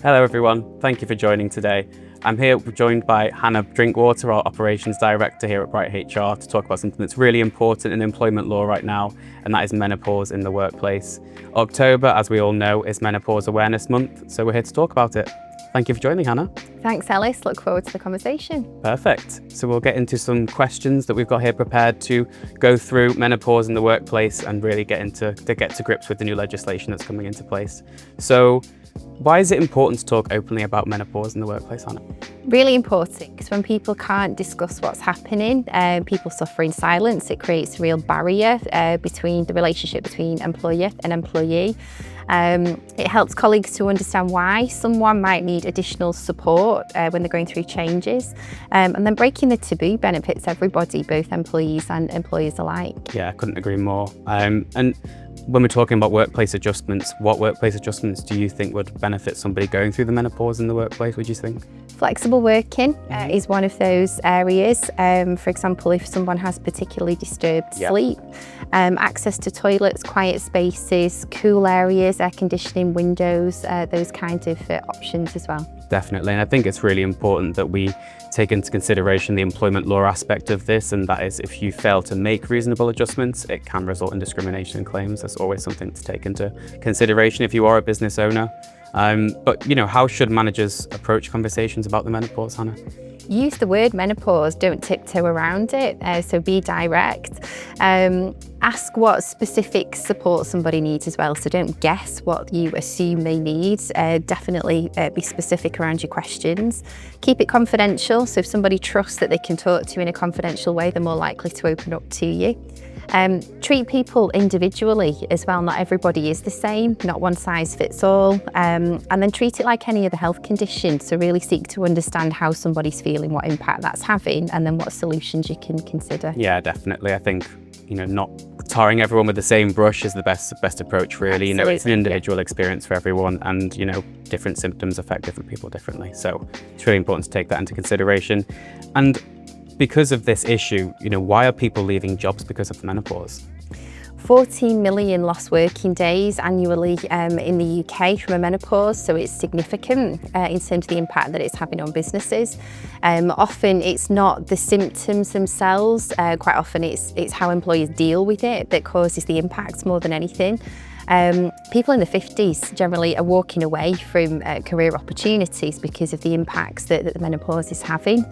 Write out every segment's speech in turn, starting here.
Hello everyone, thank you for joining today. I'm here joined by Hannah Drinkwater, our Operations Director here at BrightHR, to talk about something that's really important in employment law right now, and that is menopause in the workplace. October, as we all know, is Menopause Awareness Month, so we're here to talk about it. Thank you for joining, Hannah. Thanks, Ellis. Look forward to the conversation. Perfect. So we'll get into some questions that we've got here prepared to go through menopause in the workplace and really get to grips with the new legislation that's coming into place. So why is it important to talk openly about menopause in the workplace, Hannah? Really important, because when people can't discuss what's happening, people suffer in silence. It creates a real barrier between the relationship between employer and employee. It helps colleagues to understand why someone might need additional support when they're going through changes. And then breaking the taboo benefits everybody, both employees and employers alike. Yeah, I couldn't agree more. And when we're talking about workplace adjustments, what workplace adjustments do you think would benefit somebody going through the menopause in the workplace, would you think? Flexible working is one of those areas. For example, if someone has particularly disturbed sleep, access to toilets, quiet spaces, cool areas, air conditioning, windows, those kinds of options as well. Definitely, and I think it's really important that we take into consideration the employment law aspect of this, and that is if you fail to make reasonable adjustments, it can result in discrimination claims. That's always something to take into consideration if you are a business owner. But how should managers approach conversations about the menopause, Hannah? Use the word menopause, don't tiptoe around it, so be direct. Ask what specific support somebody needs as well, so don't guess what you assume they need. Definitely be specific around your questions. Keep it confidential, so if somebody trusts that they can talk to you in a confidential way, they're more likely to open up to you. Treat people individually as well. Not everybody is the same, not one size fits all. And then treat it like any other health condition. So really seek to understand how somebody's feeling, what impact that's having, and then what solutions you can consider. Yeah, definitely. I think, not tarring everyone with the same brush is the best approach, really. Absolutely. It's an individual experience for everyone, and, different symptoms affect different people differently. So it's really important to take that into consideration. And because of this issue, why are people leaving jobs because of the menopause? 14 million lost working days annually in the UK from a menopause, so it's significant in terms of the impact that it's having on businesses. Often it's not the symptoms themselves, quite often it's how employers deal with it that causes the impact more than anything. People in the 50s generally are walking away from career opportunities because of the impacts that the menopause is having.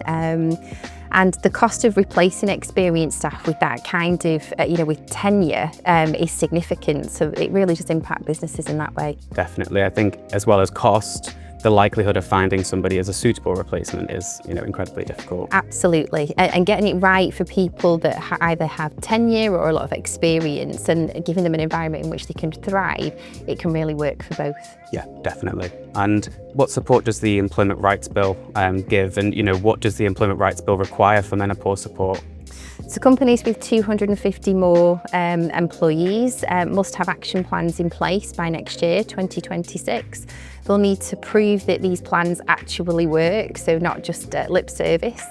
And the cost of replacing experienced staff with that kind of, with tenure is significant. So it really does impact businesses in that way. Definitely. I think as well as cost, the likelihood of finding somebody as a suitable replacement is, incredibly difficult. Absolutely. And getting it right for people that either have tenure or a lot of experience, and giving them an environment in which they can thrive, it can really work for both. Yeah, definitely. And what support does the Employment Rights Bill give? And, what does the Employment Rights Bill require for menopause support? So companies with 250 more employees must have action plans in place by next year, 2026. They'll need to prove that these plans actually work, so not just lip service.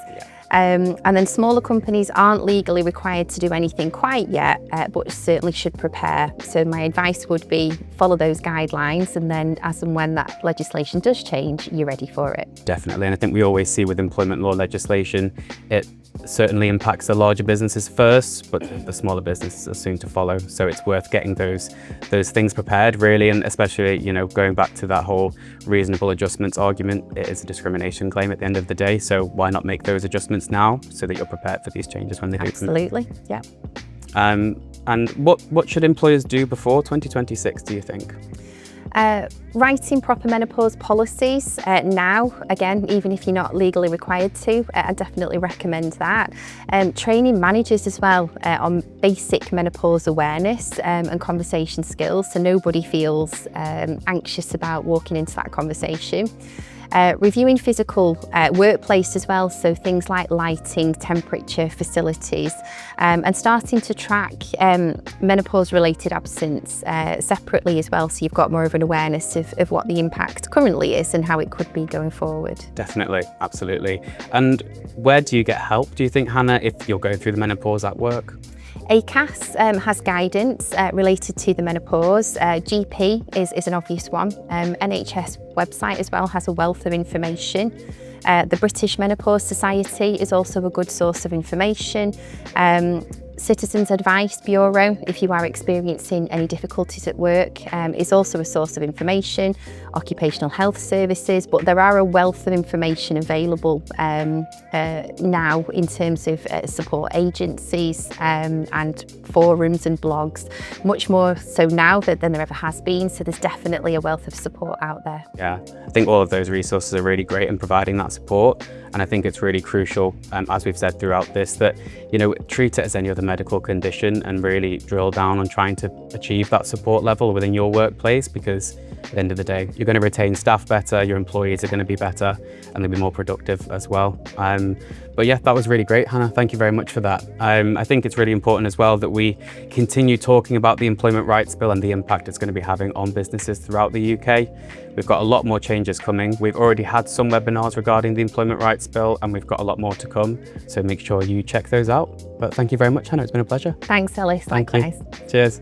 And then smaller companies aren't legally required to do anything quite yet, but certainly should prepare. So my advice would be follow those guidelines, and then as and when that legislation does change, you're ready for it. Definitely, and I think we always see with employment law legislation, it certainly impacts the larger businesses first, but the smaller businesses are soon to follow. So it's worth getting those things prepared, really, and especially, going back to that whole reasonable adjustments argument, it is a discrimination claim at the end of the day. So why not make those adjustments now so that you're prepared for these changes when they do? Absolutely, yeah. And what should employers do before 2026, do you think? Writing proper menopause policies now, again, even if you're not legally required to, I definitely recommend that. Training managers as well on basic menopause awareness and conversation skills, so nobody feels anxious about walking into that conversation. Reviewing physical workplace as well, so things like lighting, temperature, facilities, and starting to track menopause-related absence separately as well, so you've got more of an awareness of what the impact currently is and how it could be going forward. Definitely, absolutely. And where do you get help, do you think, Hannah, if you're going through the menopause at work? ACAS has guidance related to the menopause. GP is an obvious one. NHS website as well has a wealth of information. The British Menopause Society is also a good source of information. Citizens Advice Bureau, if you are experiencing any difficulties at work, is also a source of information. Occupational health services, but there are a wealth of information available now in terms of support agencies and forums and blogs, much more so now than there ever has been. So there's definitely a wealth of support out there. Yeah, I think all of those resources are really great in providing that support. And I think it's really crucial, as we've said throughout this, that, you know, treat it as any other medical condition and really drill down on trying to achieve that support level within your workplace, because at the end of the day, you're going to retain staff better, your employees are going to be better, and they'll be more productive as well. But yeah, that was really great, Hannah. Thank you very much for that. I think it's really important as well that we continue talking about the Employment Rights Bill and the impact it's going to be having on businesses throughout the UK. We've got a lot more changes coming. We've already had some webinars regarding the Employment Rights Bill, and we've got a lot more to come. So make sure you check those out. But thank you very much, Hannah. It's been a pleasure. Thanks, Ellis. Thank Likewise. you. Cheers.